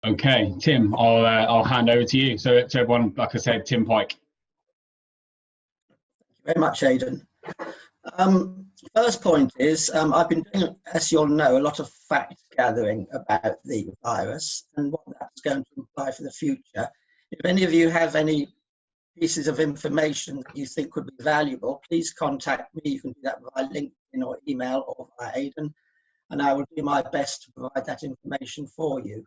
Okay, Tim, I'll hand over to you. So to everyone, like I said, Tim Pike. Very much, Aidan. First point is, I've been doing, as you'll know, a lot of fact gathering about the virus and what that's going to imply for the future. If any of you have any pieces of information that you think would be valuable, please contact me. You can do that via LinkedIn or email or via Aidan, and I will do my best to provide that information for you.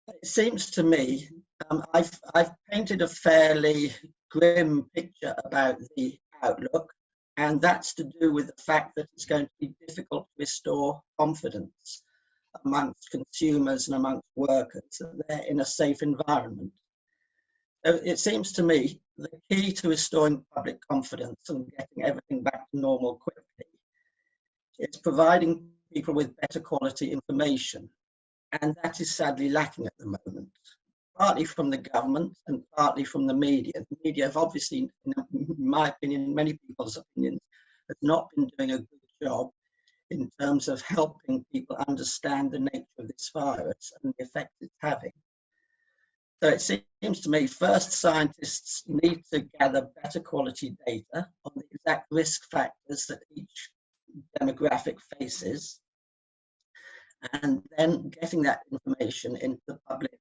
It seems to me, I've painted a fairly grim picture about the outlook, and that's to do with the fact that it's going to be difficult to restore confidence amongst consumers and amongst workers that they're in a safe environment. So it seems to me the key to restoring public confidence and getting everything back to normal quickly is providing people with better quality information. And that is sadly lacking at the moment, partly from the government and partly from the media. The media have obviously, in my opinion, many people's opinions, have not been doing a good job in terms of helping people understand the nature of this virus and the effect it's having. So it seems to me, first, scientists need to gather better quality data on the exact risk factors that each demographic faces, and then getting that information into the public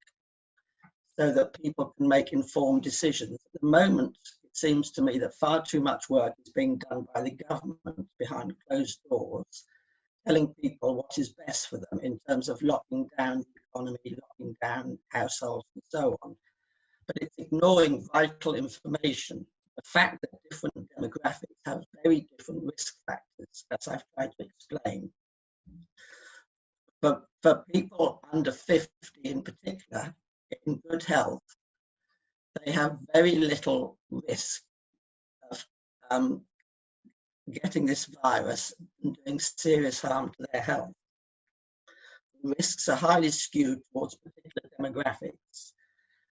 so that people can make informed decisions. At the moment, it seems to me that far too much work is being done by the government behind closed doors, telling people what is best for them in terms of locking down the economy, locking down households, and so on. But it's ignoring vital information. The fact that different demographics have very different risk factors, as I've tried to explain. But for people under 50 in particular, in good health, they have very little risk of getting this virus and doing serious harm to their health. The risks are highly skewed towards particular demographics.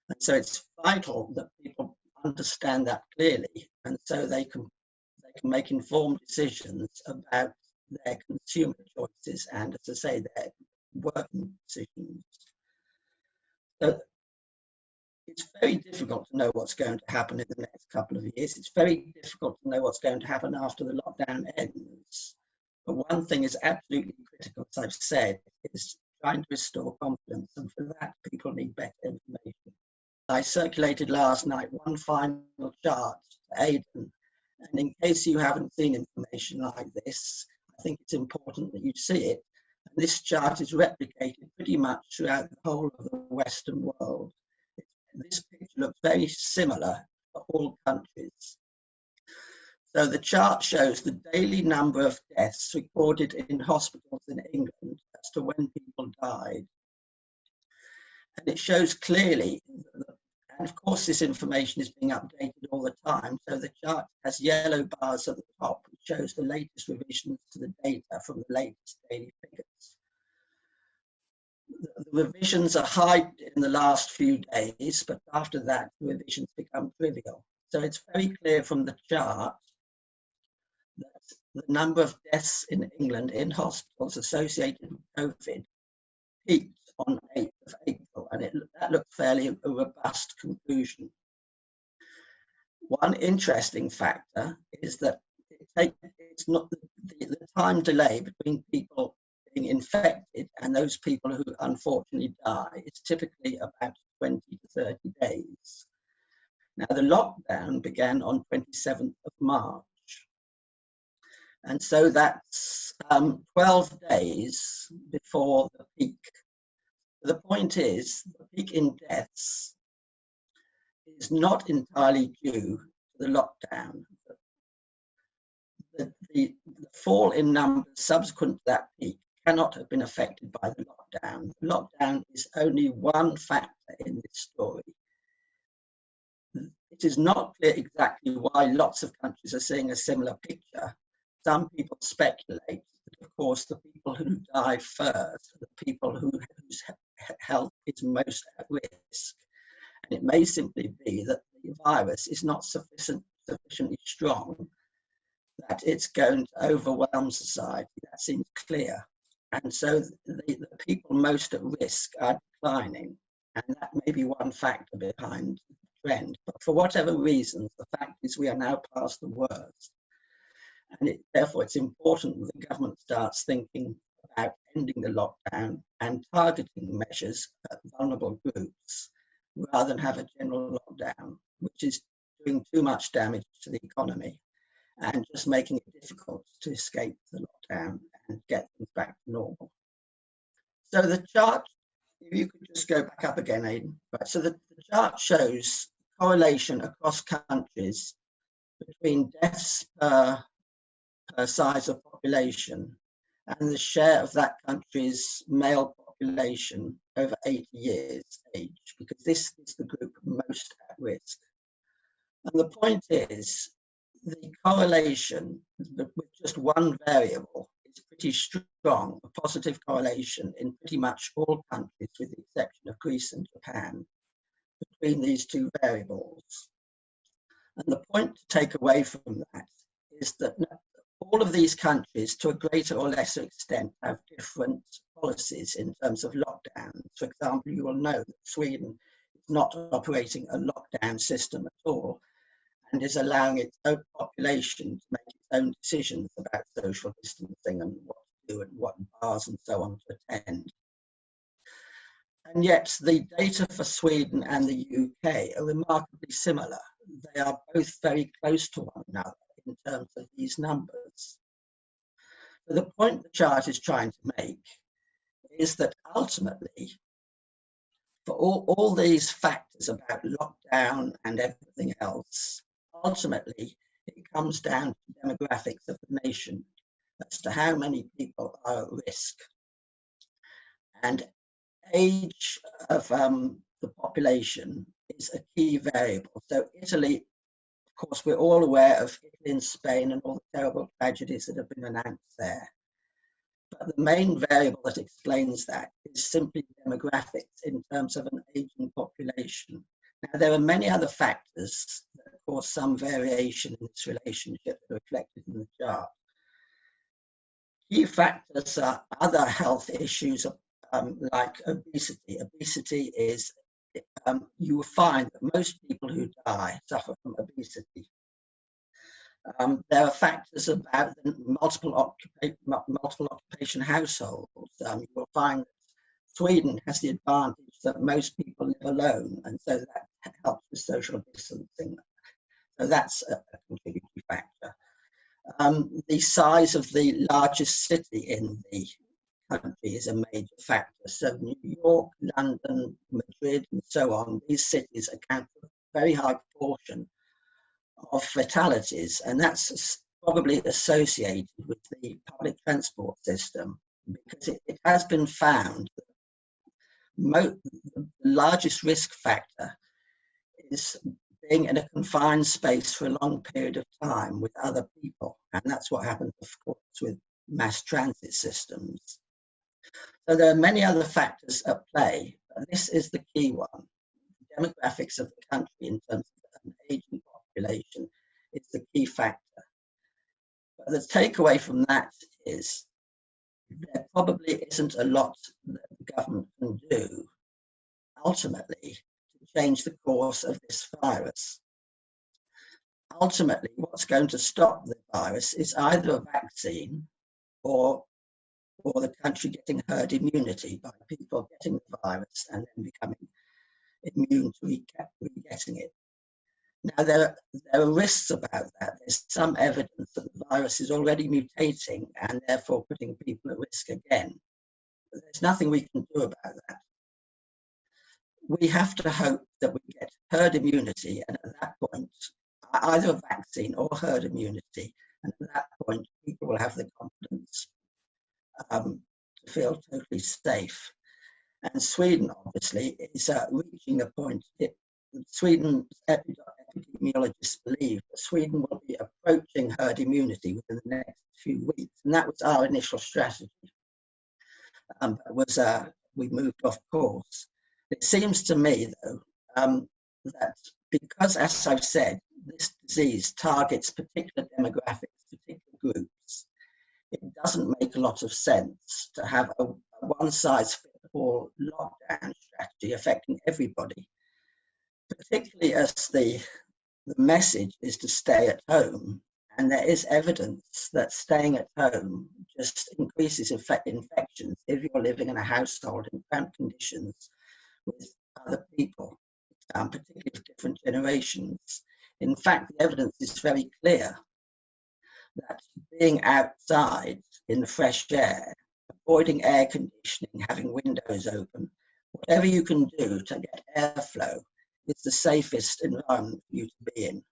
And so it's vital that people understand that clearly, and so they can make informed decisions about their consumer choices and, as I say, their working decisions. So it's very difficult to know what's going to happen in the next couple of years. It's very difficult to know what's going to happen after the lockdown ends. But one thing is absolutely critical, as I've said, is trying to restore confidence, and for that, people need better information. I circulated last night one final chart to Aidan, and in case you haven't seen information like this, I think it's important that you see it. And this chart is replicated pretty much throughout the whole of the Western world. This picture looks very similar for all countries. So the chart shows the daily number of deaths recorded in hospitals in England as to when people died. And it shows clearly, and of course this information is being updated all the time, so the chart has yellow bars at the top, which shows the latest revisions to the data from the latest daily figures. The revisions are high in the last few days, but after that, the revisions become trivial. So it's very clear from the chart that the number of deaths in England in hospitals associated with COVID peaked on 8th of April, and that looked fairly a robust conclusion. One interesting factor is that it's not the time delay between people being infected and those people who unfortunately die. It's typically about 20 to 30 days. Now, the lockdown began on 27th of March. And so that's 12 days before the peak. The point is, the peak in deaths is not entirely due to the lockdown. The fall in numbers subsequent to that peak cannot have been affected by the lockdown. The lockdown is only one factor in this story. It is not clear exactly why lots of countries are seeing a similar picture. Some people speculate that, of course, the people who die first are the people whose health is most at risk. And it may simply be that the virus is not sufficiently strong that it's going to overwhelm society. That seems clear. And so the people most at risk are declining. and that may be one factor behind the trend. But for whatever reasons, the fact is we are now past the worst. And therefore, it's important that the government starts thinking about ending the lockdown and targeting measures at vulnerable groups rather than have a general lockdown, which is doing too much damage to the economy and just making it difficult to escape the lockdown and get things back to normal. So the chart, if you could just go back up again, Aidan. Right, so the chart shows correlation across countries between deaths per size of population and the share of that country's male population over 80 years age, because this is the group most at risk. And the point is, the correlation with just one variable is pretty strong, a positive correlation in pretty much all countries, with the exception of Greece and Japan, between these two variables. And the point to take away from that is that all of these countries, to a greater or lesser extent, have different policies in terms of lockdowns. For example, you will know that Sweden is not operating a lockdown system at all and is allowing its own population to make its own decisions about social distancing and what to do and what bars and so on to attend. And yet the data for Sweden and the UK are remarkably similar. They are both very close to one another in terms of these numbers. So the point the chart is trying to make is that ultimately, for all these factors about lockdown and everything else, ultimately it comes down to demographics of the nation as to how many people are at risk. And age of the population is a key variable. So Italy, of course, we're all aware of Italy and Spain and all the terrible tragedies that have been announced there. But the main variable that explains that is simply demographics in terms of an aging population. Now, there are many other factors that cause some variation in this relationship that are reflected in the chart. Key factors are other health issues like obesity. Obesity is, you will find that most people who die suffer from obesity. There are factors about the multiple occupation households. You will find that Sweden has the advantage that most people live alone, and so that helps with social distancing. So that's a contributing factor. The size of the largest city in the country is a major factor. So New York, London, Madrid, and so on, these cities account for a very high proportion of fatalities, and that's probably associated with the public transport system, because it has been found that the largest risk factor is being in a confined space for a long period of time with other people, and that's what happens, of course, with mass transit systems. So there are many other factors at play, but this is the key one. The demographics of the country in terms of an aging population is the key factor. But the takeaway from that is there probably isn't a lot that the government can do ultimately to change the course of this virus. Ultimately, what's going to stop the virus is either a vaccine or the country getting herd immunity by people getting the virus and then becoming immune to re-getting it. Now, there are risks about that. There's some evidence that the virus is already mutating and therefore putting people at risk again. But there's nothing we can do about that. We have to hope that we get herd immunity, and at that point, either a vaccine or herd immunity, and at that point, people will have the confidence to feel totally safe. And Sweden, obviously, is reaching a point. Sweden's epidemiologists believe that Sweden will be approaching herd immunity within the next few weeks, and that was our initial strategy. We moved off course. It seems to me, though, that because, as I've said, this disease targets particular demographics, particular groups, it doesn't make a lot of sense to have a one-size-fits-all all lockdown strategy affecting everybody, particularly as the message is to stay at home. And there is evidence that staying at home just increases infections if you're living in a household in cramped conditions with other people, particularly of different generations. In fact, the evidence is very clear that being outside in the fresh air, avoiding air conditioning, having windows open, whatever you can do to get airflow is the safest environment for you to be in.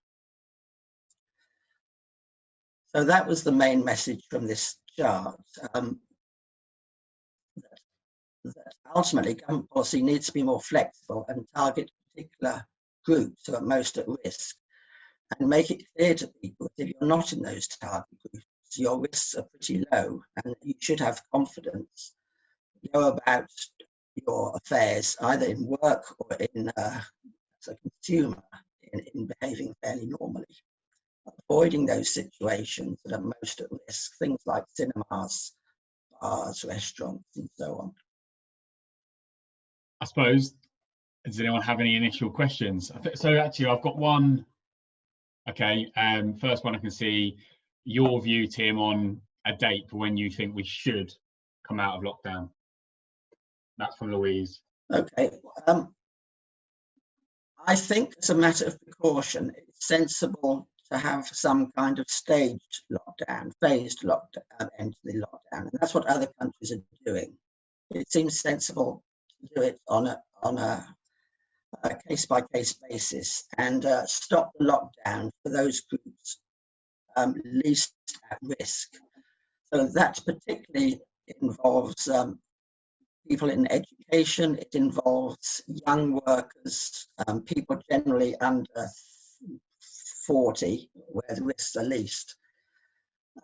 So that was the main message from this chart, that ultimately government policy needs to be more flexible and target particular groups who are most at risk, and make it clear to people that if you're not in those target groups, your risks are pretty low and you should have confidence to go about your affairs either in work or in as a consumer in behaving fairly normally, avoiding those situations that are most at risk, things like cinemas, bars, restaurants, and so on. I suppose, does anyone have any initial questions? So actually, I've got one. Okay, first one I can see, your view, Tim, on a date for when you think we should come out of lockdown. That's from Louise. Okay. I think as a matter of precaution, it's sensible to have some kind of staged lockdown, phased lockdown, end to the lockdown, and that's what other countries are doing. It seems sensible to do it on a case-by-case basis and stop the lockdown for those groups least at risk. So that particularly involves people in education, it involves young workers, people generally under 40, where the risks are least.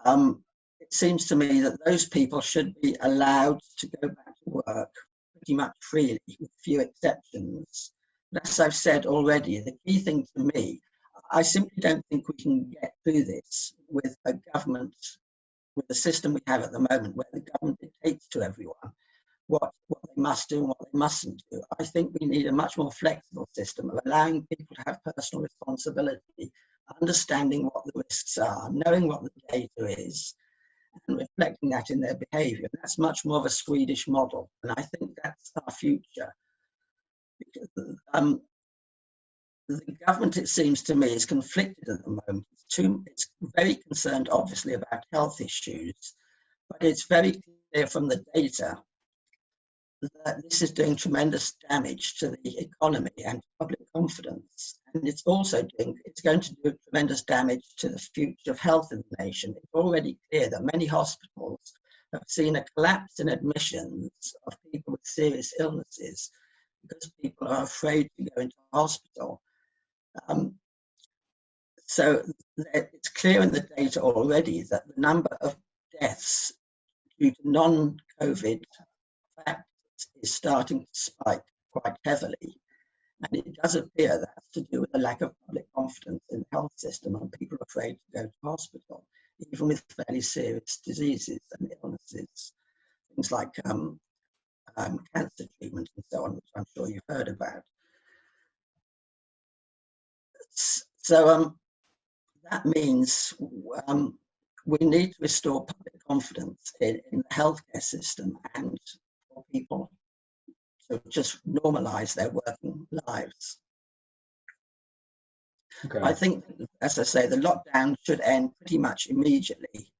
It seems to me that those people should be allowed to go back to work pretty much freely, with few exceptions. But as I've said already, the key thing to me, I simply don't think we can get through this with a government, with the system we have at the moment, where the government dictates to everyone what they must do and what they mustn't do. I think we need a much more flexible system of allowing people to have personal responsibility, understanding what the risks are, knowing what the data is, and reflecting that in their behaviour. That's much more of a Swedish model, and I think that's our future. Because, the government, it seems to me, is conflicted at the moment. It's very concerned, obviously, about health issues, but it's very clear from the data that this is doing tremendous damage to the economy and public confidence. And it's going to do tremendous damage to the future of health in the nation. It's already clear that many hospitals have seen a collapse in admissions of people with serious illnesses because people are afraid to go into hospital. So it's clear in the data already that the number of deaths due to non-COVID factors is starting to spike quite heavily. And it does appear that's to do with a lack of public confidence in the health system and people are afraid to go to hospital, even with fairly serious diseases and illnesses, things like cancer treatment and so on, which I'm sure you've heard about. So that means we need to restore public confidence in the healthcare system and for people to just normalise their working lives. Okay. I think, as I say, the lockdown should end pretty much immediately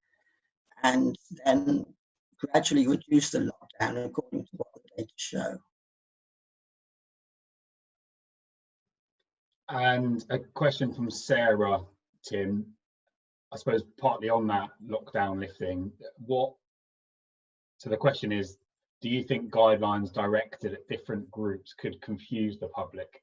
and then gradually reduce the lockdown according to what the data show. And a question from Sarah, Tim, I suppose partly on that lockdown lifting, so the question is, do you think guidelines directed at different groups could confuse the public?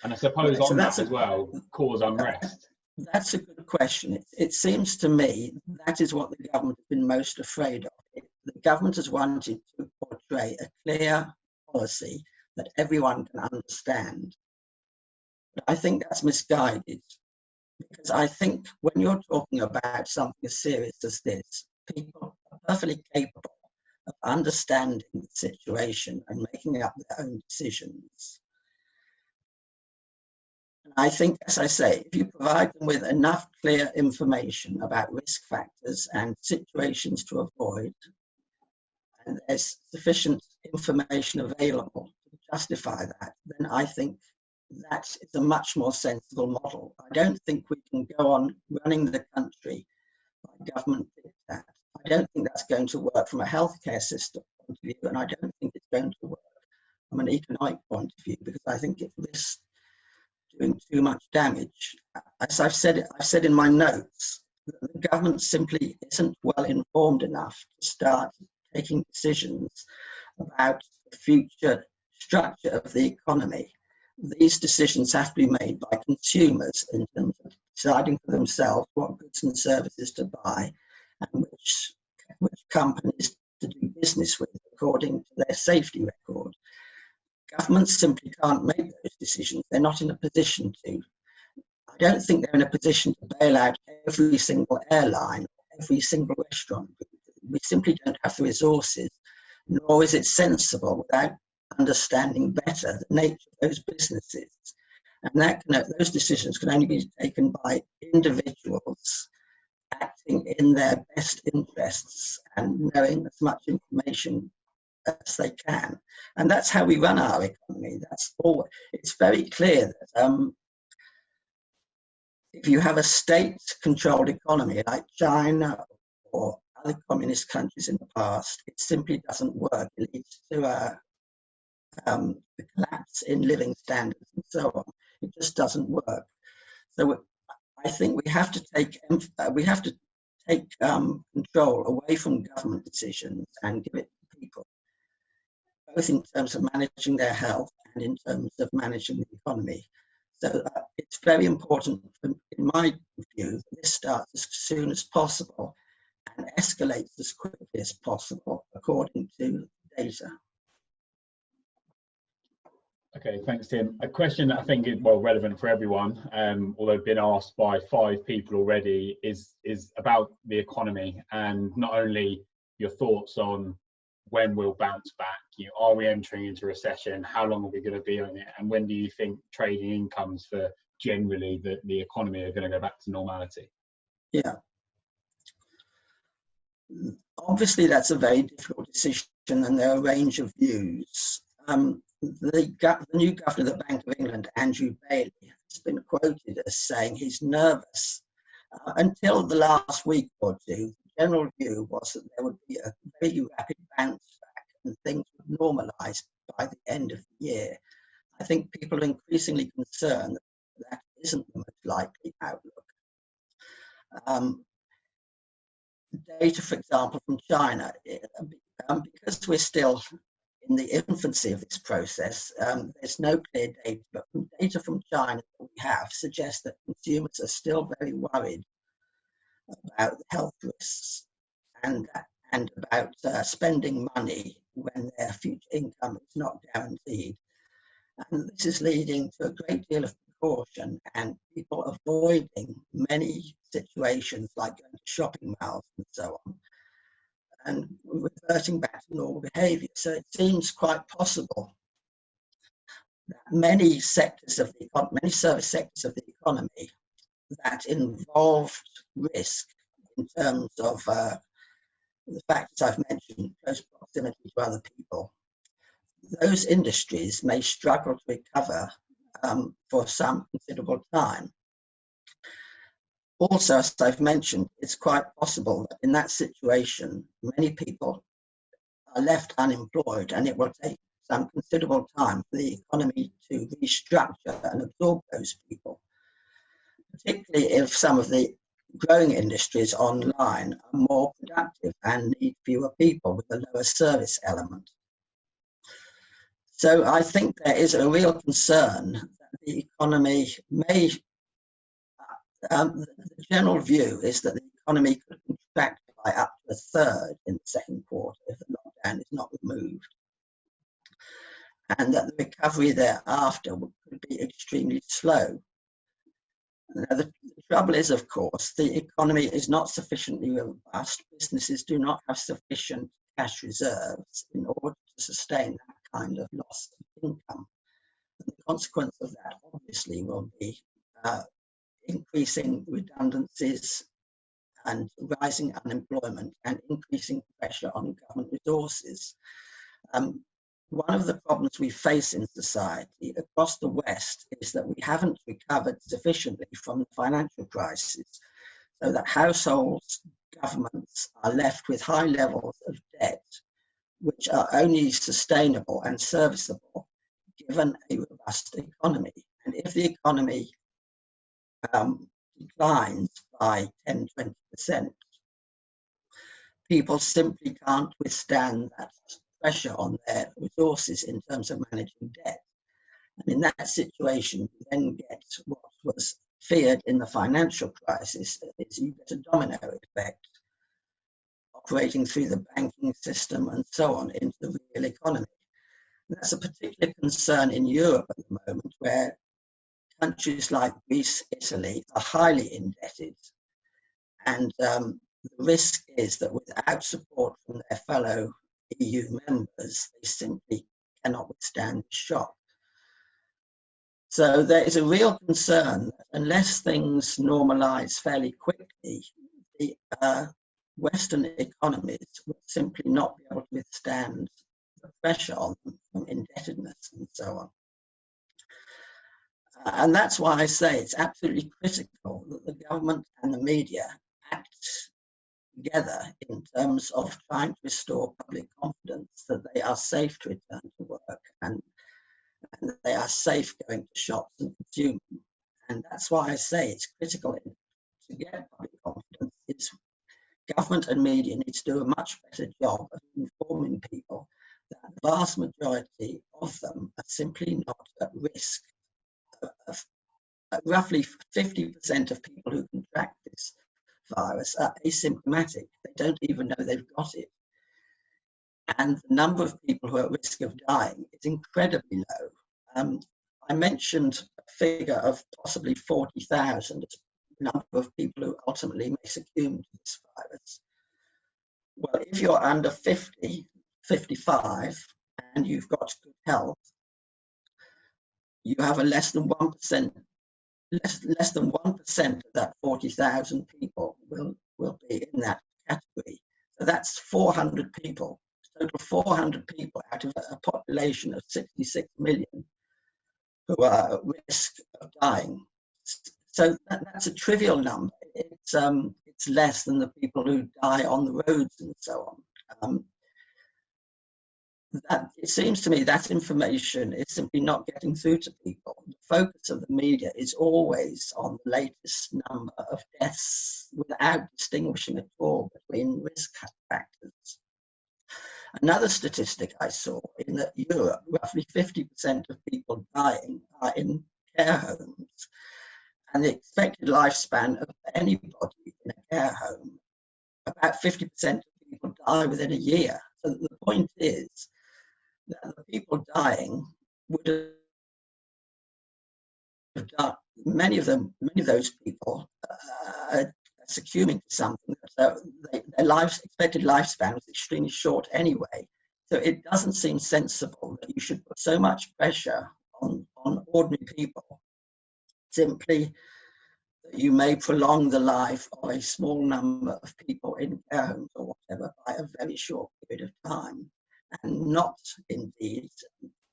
And I suppose on that as well, cause unrest. That's a good question. It seems to me that is what the government has been most afraid of. The government has wanted to portray a clear policy that everyone can understand. But I think that's misguided, because I think when you're talking about something as serious as this, people are perfectly capable of understanding the situation and making up their own decisions. And I think, as I say, if you provide them with enough clear information about risk factors and situations to avoid, and there's sufficient information available to justify that, then I think that is a much more sensible model. I don't think we can go on running the country by government diktat. I don't think that's going to work from a healthcare system point of view, and I don't think it's going to work from an economic point of view, because I think it risks doing too much damage. As I've said in my notes, the government simply isn't well informed enough to start taking decisions about the future structure of the economy. These decisions have to be made by consumers in terms of deciding for themselves what goods and services to buy and which companies to do business with according to their safety record. Governments simply can't make those decisions. They're not in a position to. I don't think they're in a position to bail out every single airline, every single restaurant. We simply don't have the resources, nor is it sensible without understanding better the nature of those businesses. And those decisions can only be taken by individuals acting in their best interests and knowing as much information as they can. And that's how we run our economy. That's all. It's very clear that if you have a state-controlled economy like China or other communist countries in the past, it simply doesn't work. It leads to a collapse in living standards and so on. It just doesn't work. So I think we have to take control away from government decisions and give it to people, both in terms of managing their health and in terms of managing the economy. So it's very important, in my view, that this starts as soon as possible and escalates as quickly as possible according to data. Okay, thanks, Tim. A question that I think is relevant for everyone, although been asked by 5 people already, is about the economy, and not only your thoughts on when we'll bounce back. Are we entering into recession? How long are we going to be on it? And when do you think trading incomes for generally the economy are going to go back to normality? Yeah. Obviously, that's a very difficult decision, and there are a range of views. The new governor of the Bank of England, Andrew Bailey, has been quoted as saying he's nervous. Until the last week or two, the general view was that there would be a very rapid bounce back and things would normalise by the end of the year. I think people are increasingly concerned that that isn't the most likely outlook. Data, for example, from China, because we're still in the infancy of this process, there's no clear data, but data from China that we have suggests that consumers are still very worried about health risks and about spending money when their future income is not guaranteed. And this is leading to a great deal of precaution and people avoiding many situations like going to shopping malls and so on, and reverting back to normal behaviour. So it seems quite possible that many service sectors of the economy that involved risk in terms of the factors I've mentioned, close proximity to other people, those industries may struggle to recover for some considerable time. Also, as I've mentioned, it's quite possible that in that situation, many people are left unemployed, and it will take some considerable time for the economy to restructure and absorb those people, particularly if some of the growing industries online are more productive and need fewer people with a lower service element. So I think there is a real concern that the economy may, the general view is that the economy could contract by up to a third in the second quarter if the lockdown is not removed, and that the recovery thereafter could be extremely slow. Now, the trouble is, of course, the economy is not sufficiently robust. Businesses do not have sufficient cash reserves in order to sustain that kind of loss of income. And the consequence of that obviously will be increasing redundancies and rising unemployment and increasing pressure on government resources. One of the problems we face in society across the West is that we haven't recovered sufficiently from the financial crisis, so that households, governments are left with high levels of debt, which are only sustainable and serviceable given a robust economy. And if the economy declines by 10, 20%, people simply can't withstand that pressure on their resources in terms of managing debt. And in that situation, you then get what was feared in the financial crisis, is you get a domino effect operating through the banking system and so on into the real economy. And that's a particular concern in Europe at the moment, where countries like Greece, Italy are highly indebted. And the risk is that without support from their fellow EU members, they simply cannot withstand the shock. So there is a real concern that unless things normalize fairly quickly, the Western economies will simply not be able to withstand the pressure on them from indebtedness and so on. And that's why I say it's absolutely critical that the government and the media act together in terms of trying to restore public confidence that they are safe to return to work and that they are safe going to shops and consuming. And that's why I say it's critical to get public confidence. It's government and media need to do a much better job of informing people that the vast majority of them are simply not at risk. Roughly 50% of people who contract this virus are asymptomatic. They don't even know they've got it. And the number of people who are at risk of dying is incredibly low. I mentioned a figure of possibly 40,000 as the number of people who ultimately may succumb to this virus. Well, if you're under 50, 55, and you've got good health, you have a less than 1%. Less than 1% of that 40,000 people will be in that category. So that's 400 people, total 400 people out of a population of 66 million who are at risk of dying. So that's a trivial number. It's less than the people who die on the roads and so on. That it seems to me that information is simply not getting through to people. The focus of the media is always on the latest number of deaths without distinguishing at all between risk factors. Another statistic I saw in that Europe, roughly 50% of people dying are in care homes, and the expected lifespan of anybody in a care home, about 50% of people die within a year. So the point is that the people dying would have done, many of those people are succumbing to something. So their expected lifespan was extremely short anyway. So it doesn't seem sensible that you should put so much pressure on ordinary people simply that you may prolong the life of a small number of people in care homes or whatever by a very short period of time, and not indeed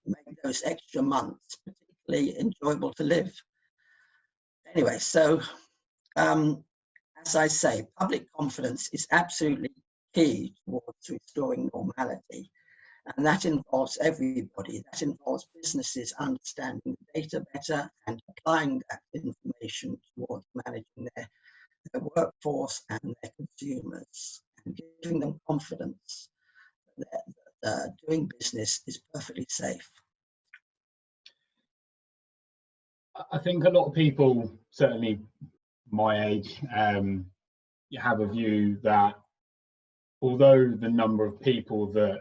make those extra months particularly enjoyable to live. Anyway, so as I say, public confidence is absolutely key towards restoring normality. And that involves everybody. That involves businesses understanding the data better and applying that information towards managing their workforce and their consumers, and giving them confidence that doing business is perfectly safe. I think a lot of people, certainly my age, have a view that although the number of people that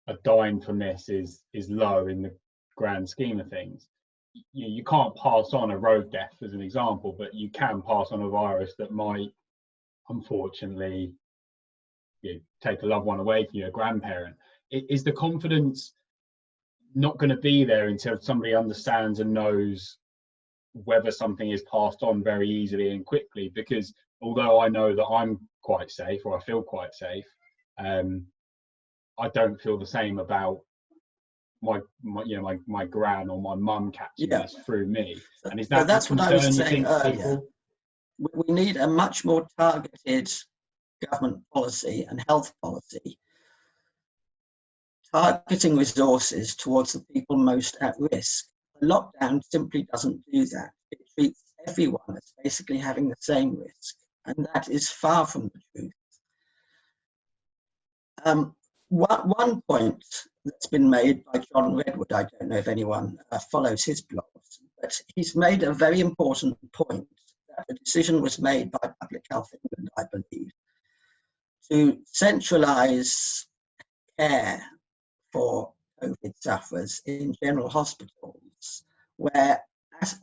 are dying from this is low in the grand scheme of things, you can't pass on a road death as an example, but you can pass on a virus that might unfortunately take a loved one away from you, a grandparent. Is the confidence not going to be there until somebody understands and knows whether something is passed on very easily and quickly? Because although I know that I'm quite safe, or I feel quite safe, I don't feel the same about my gran or my mum catching this through me. And is that that's the what I was concern, saying earlier? people? We need a much more targeted government policy and health policy, targeting resources towards the people most at risk. The lockdown simply doesn't do that. It treats everyone as basically having the same risk, and that is far from the truth. One point that's been made by John Redwood, I don't know if anyone follows his blogs, but he's made a very important point that the decision was made by Public Health England, I believe, to centralise care for COVID sufferers in general hospitals, where, as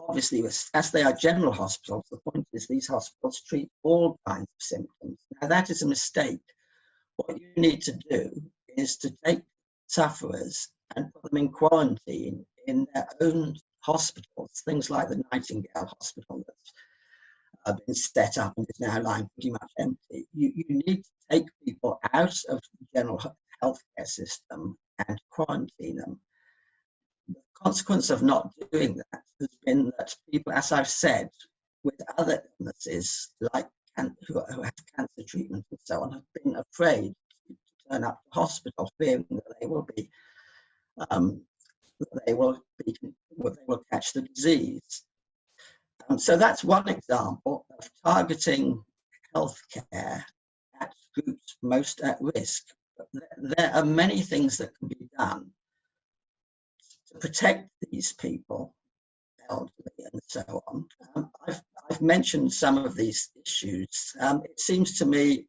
they are general hospitals, the point is these hospitals treat all kinds of symptoms. Now, that is a mistake. What you need to do is to take sufferers and put them in quarantine in their own hospitals, things like the Nightingale Hospital that's been set up and is now lying pretty much empty. You need to take people out of the general healthcare system and quarantine them. The consequence of not doing that has been that people, as I've said, with other illnesses like who have cancer treatment and so on, have been afraid to turn up to hospital, fearing that they will catch the disease. So that's one example of targeting healthcare at groups most at risk. But there are many things that can be done to protect these people, elderly and so on. I've mentioned some of these issues. It seems to me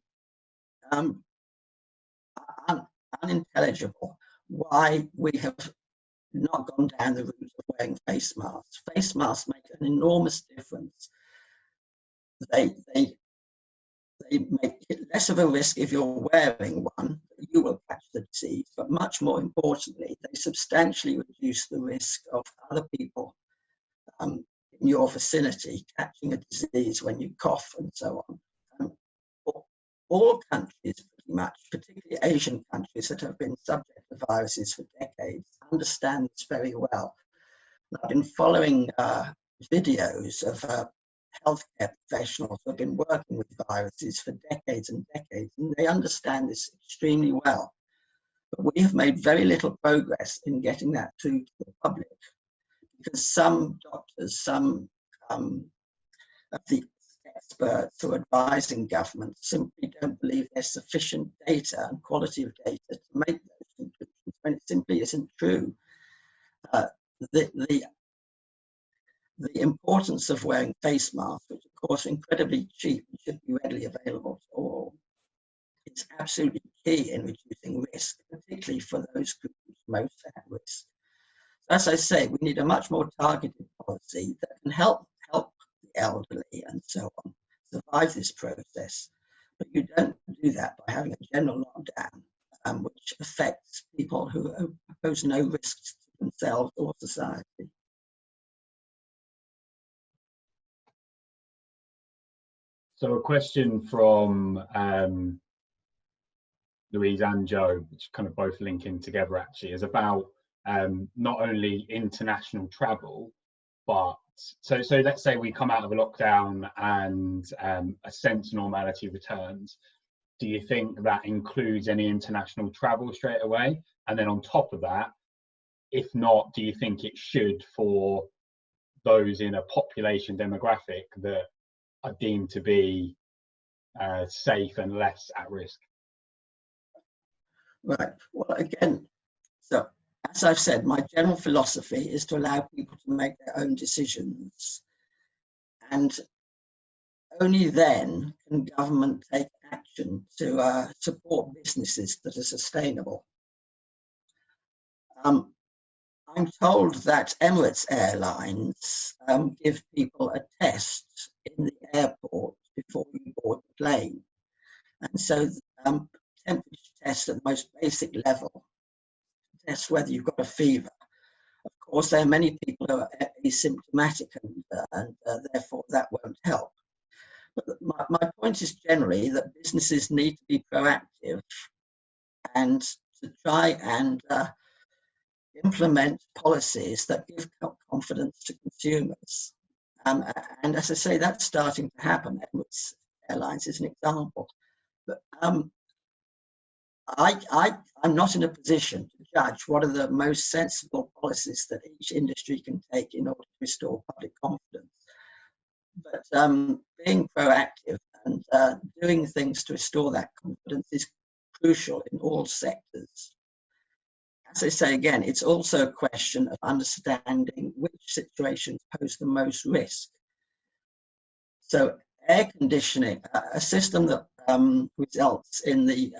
unintelligible why we have not gone down the route of wearing face masks. Face masks make an enormous difference. They make it less of a risk if you're wearing one, that you will catch the disease, but much more importantly, they substantially reduce the risk of other people in your vicinity catching a disease when you cough and so on. All countries, pretty much, particularly Asian countries that have been subject to viruses for decades, understand this very well. I've been following videos of healthcare professionals who have been working with viruses for decades and decades, and they understand this extremely well. But we have made very little progress in getting that to the public, because some doctors, some of the experts who are advising governments simply don't believe there's sufficient data and quality of data to make those conclusions, when it simply isn't true. The importance of wearing face masks, which of course are incredibly cheap and should be readily available to all, is absolutely key in reducing risk, particularly for those groups most at risk. As I say, we need a much more targeted policy that can help the elderly and so on survive this process. But you don't do that by having a general lockdown, which affects people who pose no risks to themselves or society. So a question from Louise and Joe, which kind of both link in together actually, is about not only international travel, but so let's say we come out of a lockdown and a sense of normality returns. Do you think that includes any international travel straight away? And then on top of that, if not, do you think it should for those in a population demographic that are deemed to be safe and less at risk? Right. Well, again, so as I've said, my general philosophy is to allow people to make their own decisions. And only then can government take action to support businesses that are sustainable. I'm told that Emirates Airlines give people a test in the airport before you board the plane. And so temperature test at the most basic level, test whether you've got a fever. Of course, there are many people who are asymptomatic, and therefore that won't help. But my point is generally that businesses need to be proactive and to try and implement policies that give confidence to consumers. And as I say, that's starting to happen. Emirates Airlines is an example. But I'm not in a position to judge what are the most sensible policies that each industry can take in order to restore public confidence. But being proactive and doing things to restore that confidence is crucial in all sectors. As I say again, it's also a question of understanding which situations pose the most risk. So air conditioning, a system that results in the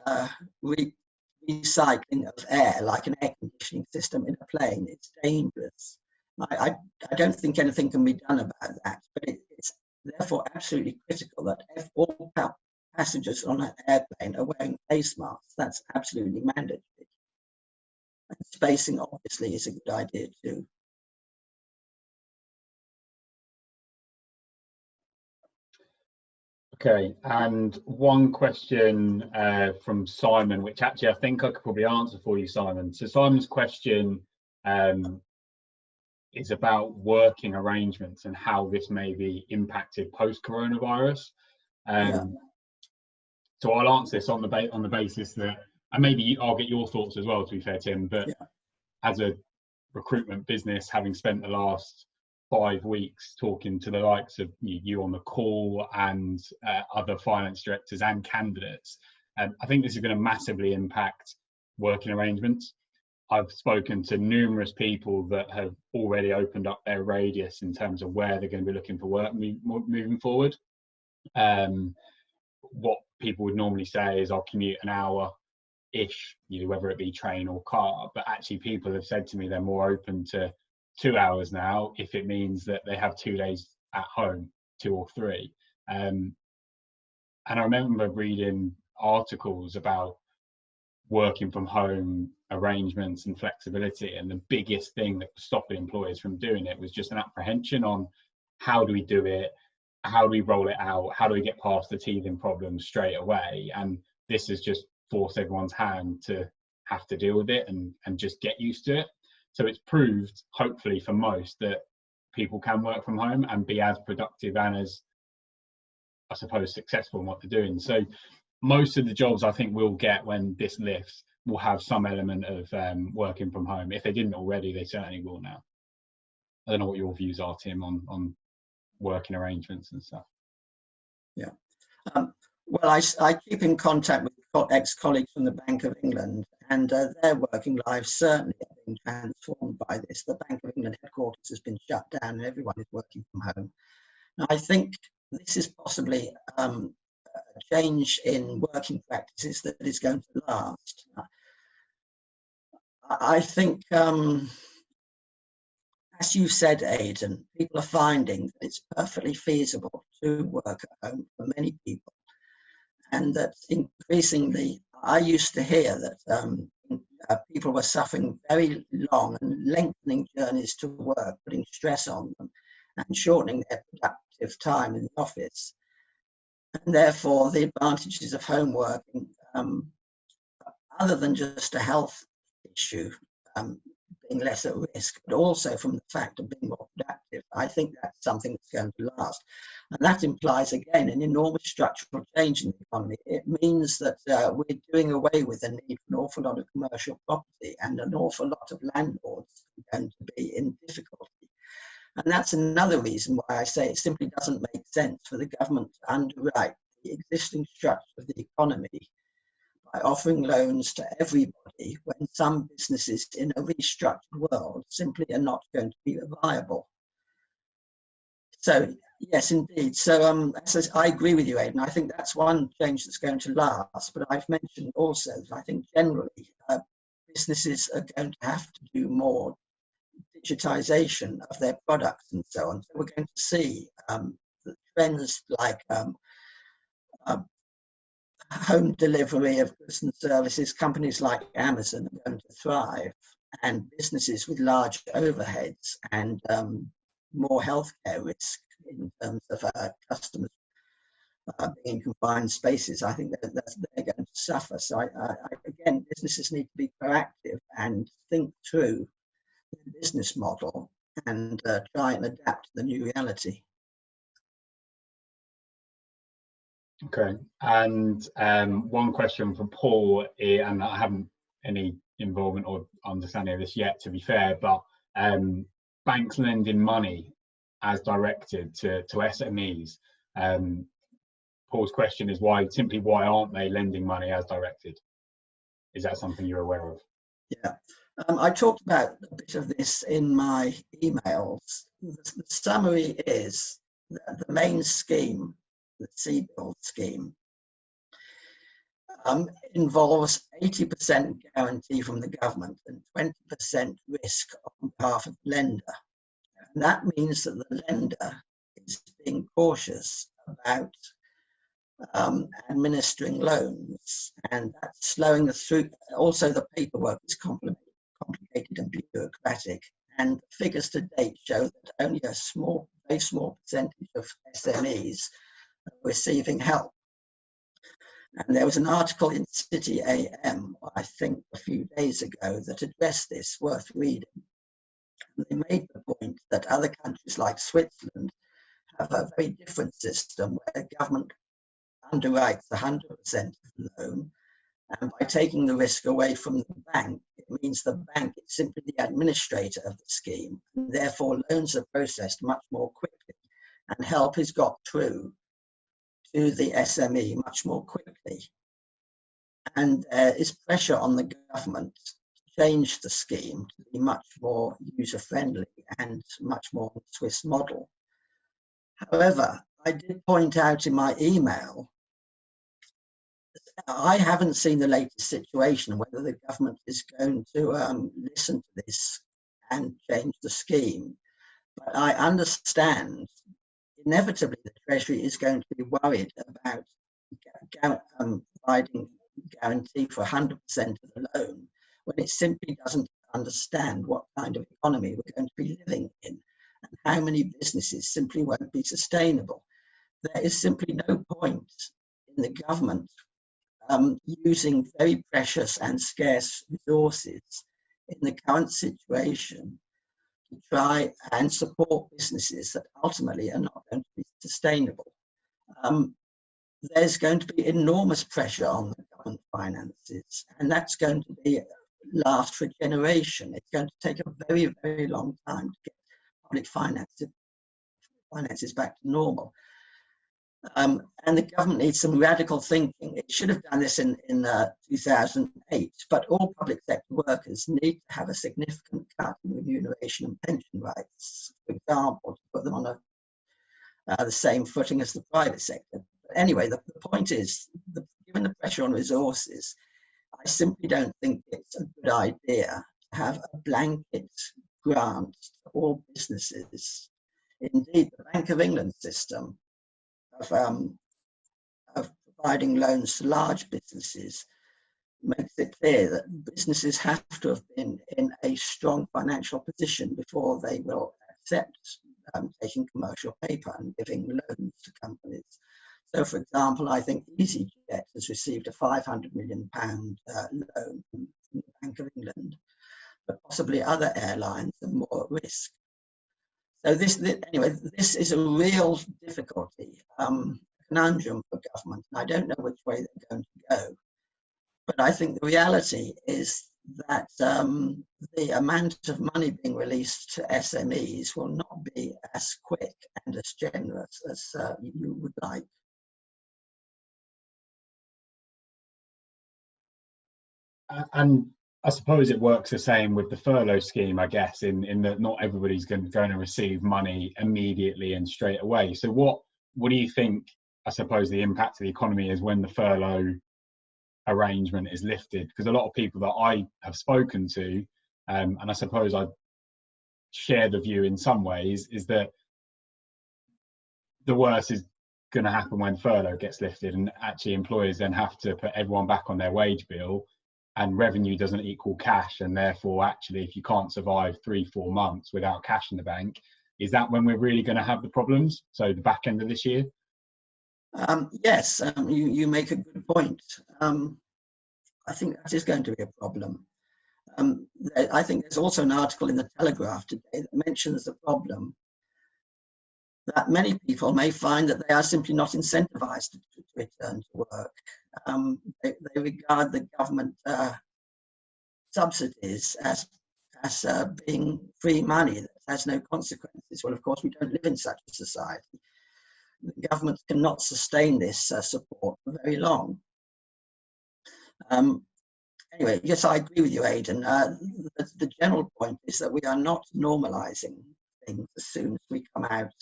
recycling of air, like an air conditioning system in a plane, it's dangerous. I don't think anything can be done about that, but it's therefore absolutely critical that if all passengers on an airplane are wearing face masks, that's absolutely mandatory. And spacing obviously is a good idea too. Okay, and one question from Simon, which actually I think I could probably answer for you, Simon. So Simon's question is about working arrangements and how this may be impacted post-coronavirus. So I'll answer this on the basis that, and maybe I'll get your thoughts as well, to be fair, Tim, but as a recruitment business, having spent the last 5 weeks talking to the likes of you on the call and other finance directors and candidates, I think this is going to massively impact working arrangements. I've spoken to numerous people that have already opened up their radius in terms of where they're going to be looking for work moving forward. What people would normally say is I'll commute an hour-ish, whether it be train or car, but actually people have said to me they're more open to 2 hours now if it means that they have 2 days at home, 2 or 3. And I remember reading articles about working from home arrangements and flexibility, and the biggest thing that was stopping employers from doing it was just an apprehension on how do we do it, how do we roll it out, how do we get past the teething problems straight away. And this has just forced everyone's hand to have to deal with it and just get used to it. So it's proved, hopefully for most, that people can work from home and be as productive and as, I suppose, successful in what they're doing. So most of the jobs I think we'll get when this lifts will have some element of working from home. If they didn't already, they certainly will now. I don't know what your views are, Tim, on working arrangements and stuff. Yeah. Well, I keep in contact with ex-colleagues from the Bank of England, and their working lives certainly have been transformed by this. The Bank of England headquarters has been shut down and everyone is working from home. Now, I think this is possibly a change in working practices that is going to last. I think, as you said, Aidan, people are finding that it's perfectly feasible to work at home for many people. And that increasingly, I used to hear that people were suffering very long and lengthening journeys to work, putting stress on them and shortening their productive time in the office. And therefore, the advantages of home working, other than just a health issue, being less at risk, but also from the fact of being more productive, I think that's something that's going to last. And that implies, again, an enormous structural change in the economy. It means that we're doing away with the need for an awful lot of commercial property, and an awful lot of landlords are going to be in difficulty. And that's another reason why I say it simply doesn't make sense for the government to underwrite the existing structure of the economy by offering loans to everybody when some businesses in a restructured world simply are not going to be viable. So, yes, indeed. So I agree with you, Aidan. I think that's one change that's going to last. But I've mentioned also that I think generally businesses are going to have to do more digitization of their products and so on. So we're going to see the trends like home delivery of goods and services, companies like Amazon are going to thrive, and businesses with large overheads and more healthcare risk in terms of customers being in confined spaces, I think that they're going to suffer. So again, businesses need to be proactive and think through the business model and try and adapt to the new reality. Okay, and one question for Paul, and I haven't any involvement or understanding of this yet, to be fair, but banks lending money as directed to SMEs. Paul's question is why aren't they lending money as directed? Is that something you're aware of? Yeah, I talked about a bit of this in my emails. The summary is that the main scheme, the C-Build scheme, involves 80% guarantee from the government and 20% risk on behalf of the lender. And that means that the lender is being cautious about administering loans, and that's slowing the through. Also, the paperwork is complicated and bureaucratic, and figures to date show that only a very small percentage of SMEs are receiving help. And there was an article in City AM, I think a few days ago, that addressed this, worth reading. And they made the point that other countries like Switzerland have a very different system where government underwrites 100% of the loan, and by taking the risk away from the bank, it means the bank is simply the administrator of the scheme, and therefore loans are processed much more quickly, and help is got through to the SME much more quickly. And there is pressure on the government to change the scheme to be much more user-friendly and much more the Swiss model. However, I did point out in my email, I haven't seen the latest situation, whether the government is going to listen to this and change the scheme. But I understand inevitably the Treasury is going to be worried about providing guarantee for 100% of the loan when it simply doesn't understand what kind of economy we're going to be living in and how many businesses simply won't be sustainable. There is simply no point in the government using very precious and scarce resources in the current situation to try and support businesses that ultimately are not going to be sustainable. There's going to be enormous pressure on the government finances, and that's going to last for a generation. It's going to take a very, very long time to get public finances back to normal. And the government needs some radical thinking. It should have done this in 2008, but all public sector workers need to have a significant cut in remuneration and pension rights, for example, to put them on the same footing as the private sector. But anyway, the point is, given the pressure on resources, I simply don't think it's a good idea to have a blanket grant to all businesses. Indeed, the Bank of England system of providing loans to large businesses makes it clear that businesses have to have been in a strong financial position before they will accept taking commercial paper and giving loans to companies. So, for example, I think EasyJet has received a £500 million loan from the Bank of England, but possibly other airlines are more at risk. So anyway, this is a real difficulty, conundrum for government, and I don't know which way they're going to go. But I think the reality is that the amount of money being released to SMEs will not be as quick and as generous as you would like. And I suppose it works the same with the furlough scheme, I guess, in that not everybody's going to receive money immediately and straight away. So what do you think, I suppose, the impact of the economy is when the furlough arrangement is lifted? Because a lot of people that I have spoken to, and I suppose I share the view in some ways, is that the worst is going to happen when furlough gets lifted, and actually employers then have to put everyone back on their wage bill, and revenue doesn't equal cash, and therefore actually if you can't survive 3-4 months without cash in the bank, is that when we're really going to have the problems? So the back end of this year? Yes, you make a good point. I think that is going to be a problem. I think there's also an article in the Telegraph today that mentions the problem that many people may find that they are simply not incentivized to return to work. They regard the government subsidies as being free money that has no consequences. Well, of course, we don't live in such a society. The government cannot sustain this support for very long. Anyway, yes, I agree with you, Aidan. The general point is that we are not normalizing things as soon as we come out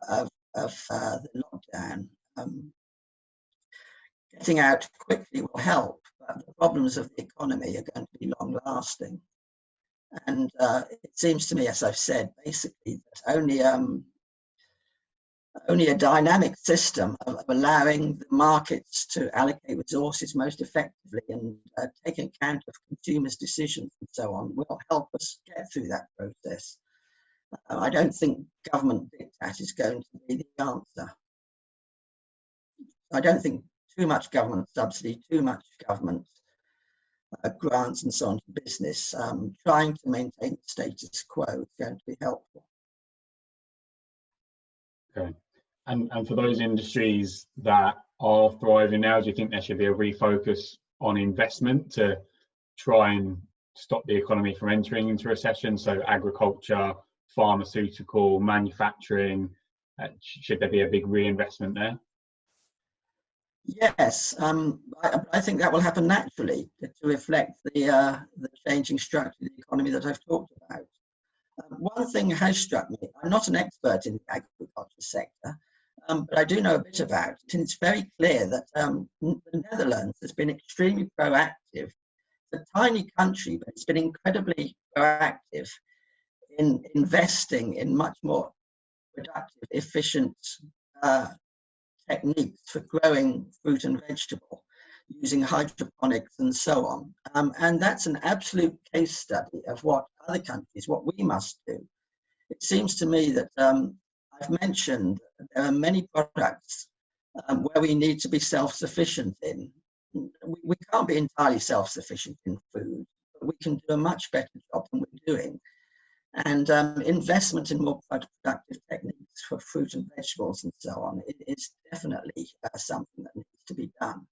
of the lockdown. Getting out quickly will help, but the problems of the economy are going to be long lasting. And it seems to me, as I've said, basically that only a dynamic system of allowing the markets to allocate resources most effectively and taking account of consumers' decisions and so on will help us get through that process. I don't think government diktat is going to be the answer. I don't think too much government subsidy, too much government grants and so on to business, trying to maintain the status quo is going to be helpful. Okay. And for those industries that are thriving now, do you think there should be a refocus on investment to try and stop the economy from entering into recession? So agriculture, pharmaceutical, manufacturing, should there be a big reinvestment there? Yes, I think that will happen naturally to reflect the changing structure of the economy that I've talked about. One thing has struck me. I'm not an expert in the agriculture sector, but I do know a bit about it, and it's very clear that the Netherlands has been extremely proactive. It's a tiny country, but it's been incredibly proactive in investing in much more productive, efficient techniques for growing fruit and vegetable, using hydroponics and so on. And that's an absolute case study of what other countries, what we must do. It seems to me that I've mentioned there are many products where we need to be self-sufficient in. We can't be entirely self-sufficient in food, but we can do a much better job than we're doing. And investment in more productive techniques for fruit and vegetables and so on is definitely something that needs to be done.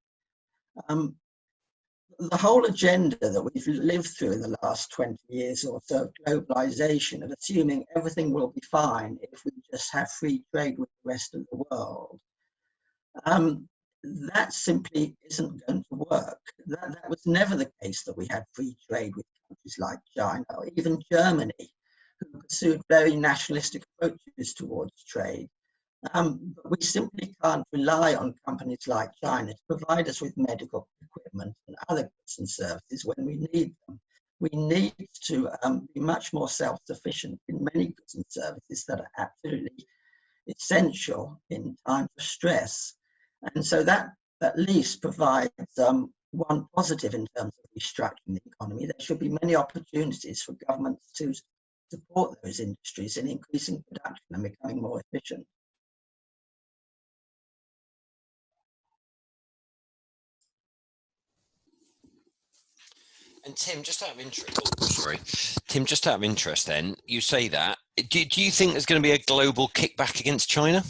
The whole agenda that we've lived through in the last 20 years or so of globalization, of assuming everything will be fine if we just have free trade with the rest of the world, that simply isn't going to work. That was never the case, that we had free trade with countries like China or even Germany, who pursued very nationalistic approaches towards trade. But we simply can't rely on companies like China to provide us with medical equipment and other goods and services when we need them. We need to be much more self-sufficient in many goods and services that are absolutely essential in times of stress. And so that at least provides one positive in terms of restructuring the economy. There should be many opportunities for governments to support those industries in increasing production and becoming more efficient. And Tim, just out of interest, then, you say that. Do you think there's going to be a global kickback against China?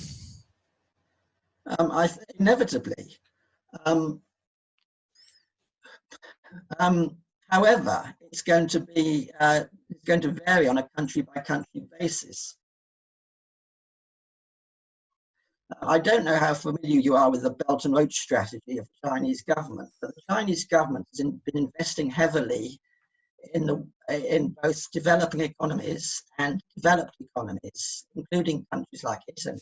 Inevitably. However, it's going to vary on a country-by-country basis. I don't know how familiar you are with the Belt and Road strategy of the Chinese government, but the Chinese government has been investing heavily in both developing economies and developed economies, including countries like Italy,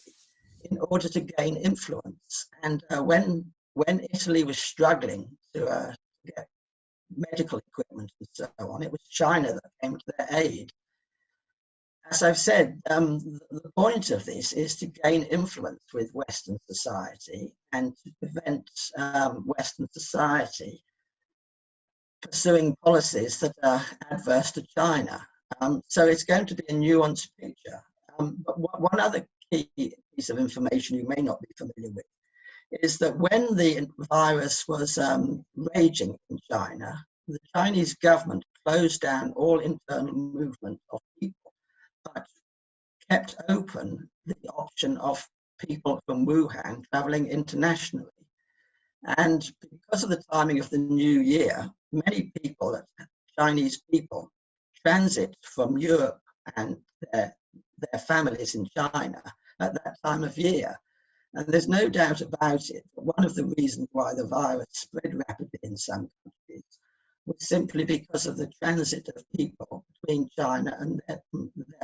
in order to gain influence. And when Italy was struggling to get medical equipment and so on, it was China that came to their aid. as I've said, the point of this is to gain influence with Western society and to prevent Western society pursuing policies that are adverse to China. So it's going to be a nuanced picture. But one other key piece of information you may not be familiar with is that when the virus was raging in China, the Chinese government closed down all internal movement of people, but kept open the option of people from Wuhan traveling internationally. And because of the timing of the new year, many people, Chinese people, transit from Europe and their families in China at that time of year. And there's no doubt about it, but one of the reasons why the virus spread rapidly in some countries was simply because of the transit of people between China and their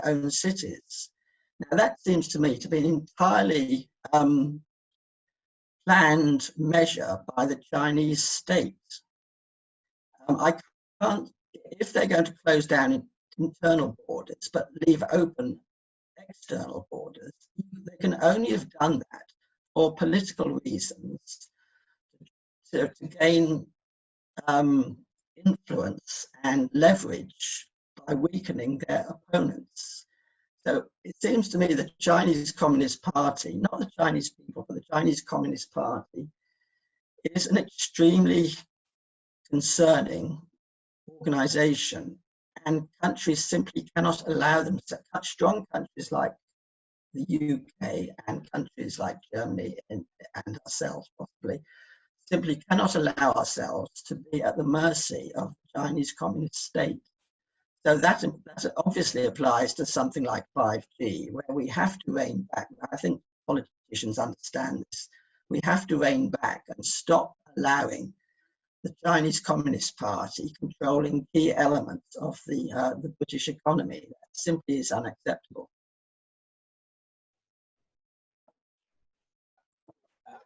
own cities. Now that seems to me to be an entirely planned measure by the Chinese state. I can't, if they're going to close down internal borders but leave open external borders, they can only have done that for political reasons, to gain influence and leverage by weakening their opponents. So it seems to me the Chinese Communist Party, not the Chinese people, but the Chinese Communist Party, is an extremely concerning organization, and countries simply cannot allow them to, strong countries like the UK and countries like Germany and ourselves possibly, simply cannot allow ourselves to be at the mercy of the Chinese Communist state. So that obviously applies to something like 5G, where we have to rein back. I think politicians understand this. We have to rein back and stop allowing the Chinese Communist Party controlling key elements of the British economy. That simply is unacceptable.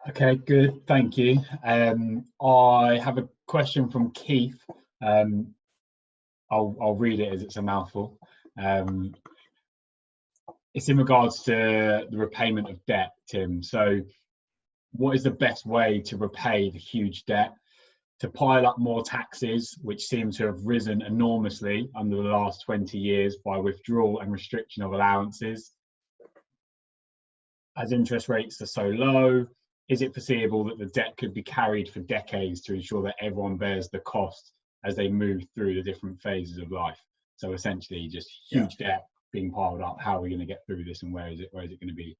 Okay, good. Thank you. I have a question from Keith. I'll read it as it's a mouthful. It's in regards to the repayment of debt, Tim. So what is the best way to repay the huge debt? To pile up more taxes, which seem to have risen enormously under the last 20 years by withdrawal and restriction of allowances? As interest rates are so low, is it foreseeable that the debt could be carried for decades to ensure that everyone bears the cost as they move through the different phases of life? So essentially just huge debt being piled up. How are we going to get through this, and where is it going to be?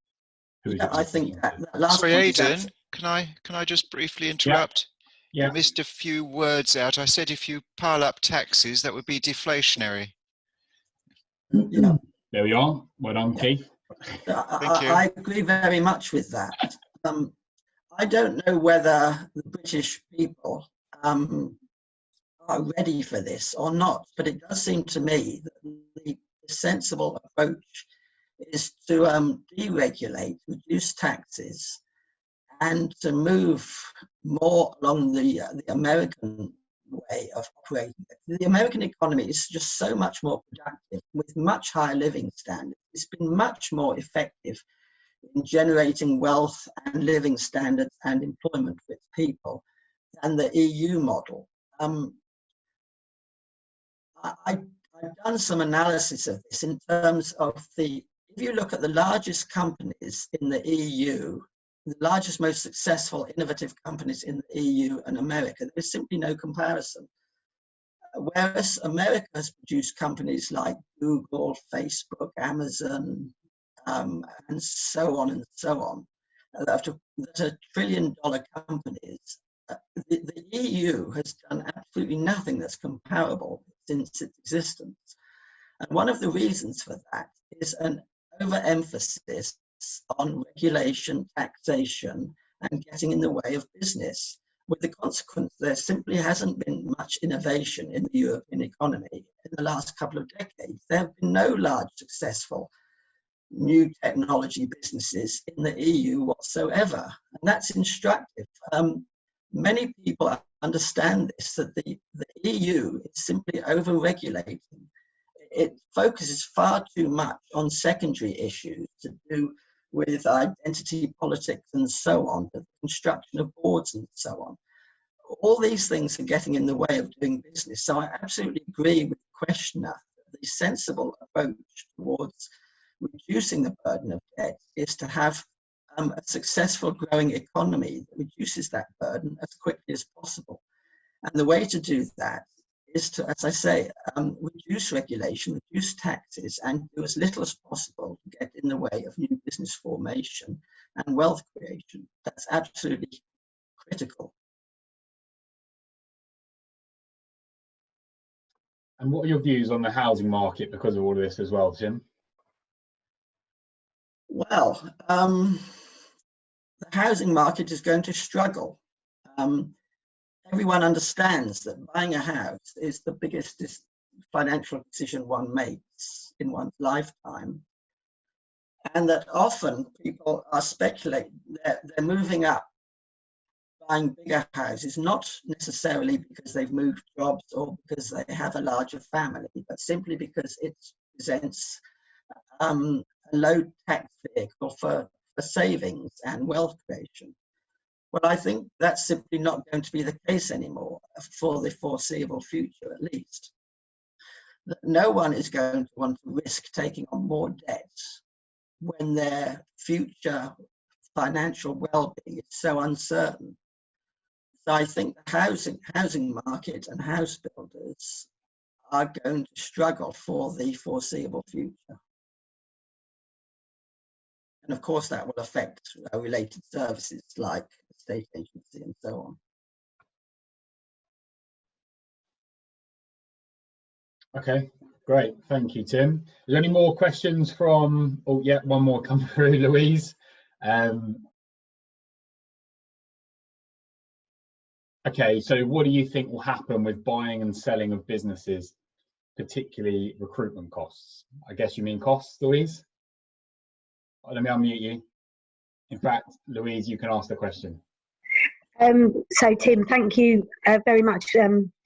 I think that last Sorry, Aidan, can I just briefly interrupt? Yeah. You missed a few words out. I said if you pile up taxes, that would be deflationary. Yeah. There we are. Well done, Keith. Thank you. I agree very much with that. I don't know whether the British people are ready for this or not, but it does seem to me that the sensible approach is to deregulate, reduce taxes, and to move more along the American way of operating. The American economy is just so much more productive with much higher living standards. It's been much more effective in generating wealth and living standards and employment for its people than the EU model. I've done some analysis of this in terms of if you look at the largest companies in the EU, the largest, most successful, innovative companies in the EU and America, there's simply no comparison. Whereas America has produced companies like Google, Facebook, Amazon, and so on, that are trillion-dollar companies. The EU has done absolutely nothing that's comparable since its existence. And one of the reasons for that is an overemphasis on regulation, taxation, and getting in the way of business, with the consequence there simply hasn't been much innovation in the European economy in the last couple of decades. There have been no large successful new technology businesses in the EU whatsoever, and that's instructive. Many people understand this, that the EU is simply over-regulating it focuses far too much on secondary issues to do with identity politics and so on, the construction of boards and so on. All these things are getting in the way of doing business. So I absolutely agree with the questioner. The sensible approach towards reducing the burden of debt is to have a successful growing economy that reduces that burden as quickly as possible. And the way to do that is to, as I say, reduce regulation, reduce taxes, and do as little as possible to get in the way of new business formation and wealth creation. That's absolutely critical. And what are your views on the housing market because of all of this as well, Tim? Well, the housing market is going to struggle. Everyone understands that buying a house is the biggest financial decision one makes in one's lifetime. And that often people are speculating that they're moving up, buying bigger houses, not necessarily because they've moved jobs or because they have a larger family, but simply because it presents a low tax vehicle for savings and wealth creation. Well, I think that's simply not going to be the case anymore for the foreseeable future, at least. No one is going to want to risk taking on more debts when their future financial well-being is so uncertain. So I think the housing market and house builders are going to struggle for the foreseeable future. And of course, that will affect related services like state agency and so on. Okay, great. Thank you, Tim. Is there any more questions from, oh yeah, one more come through, Louise. Okay, so what do you think will happen with buying and selling of businesses, particularly recruitment costs? I guess you mean costs, Louise? Let me unmute you. In fact, Louise, you can ask the question. So Tim, thank you very much.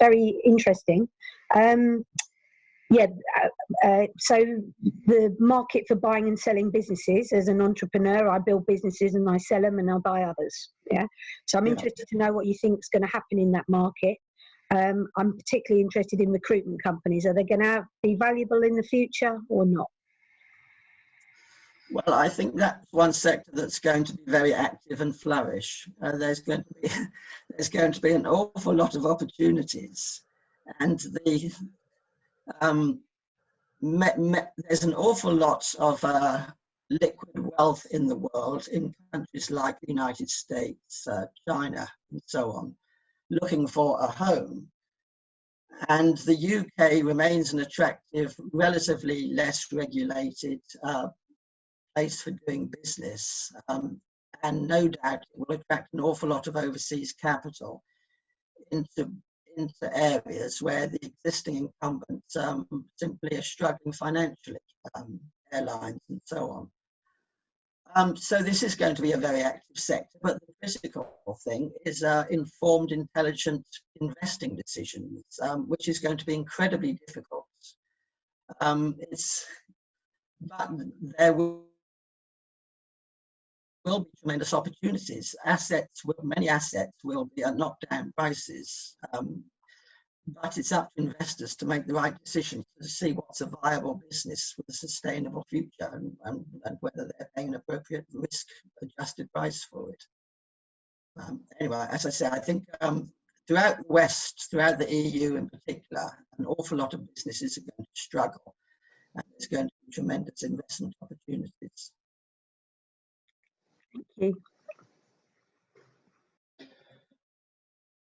Very interesting. So the market for buying and selling businesses, as an entrepreneur, I build businesses and I sell them and I buy others. Yeah. So I'm interested to know what you think is going to happen in that market. I'm particularly interested in recruitment companies. Are they going to be valuable in the future or not? Well, I think that's one sector that's going to be very active and flourish. There's going to be an awful lot of opportunities, and there's an awful lot of liquid wealth in the world, in countries like the United States, China, and so on, looking for a home. And the UK remains an attractive, relatively less regulated place for doing business, and no doubt it will attract an awful lot of overseas capital into areas where the existing incumbents simply are struggling financially, airlines and so on. So this is going to be a very active sector, but the critical thing is informed, intelligent investing decisions, which is going to be incredibly difficult. But there will be tremendous opportunities. Many assets will be at knockdown prices, but it's up to investors to make the right decision to see what's a viable business with a sustainable future and whether they're paying an appropriate risk-adjusted price for it. Anyway, as I say, I think throughout the West, throughout the EU in particular, an awful lot of businesses are going to struggle, and there's going to be tremendous investment opportunities. Thank you.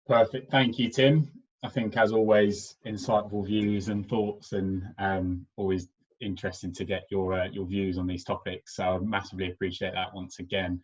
Perfect. Thank you, Tim. I think, as always, insightful views and thoughts, and always interesting to get your views on these topics. So I massively appreciate that once again.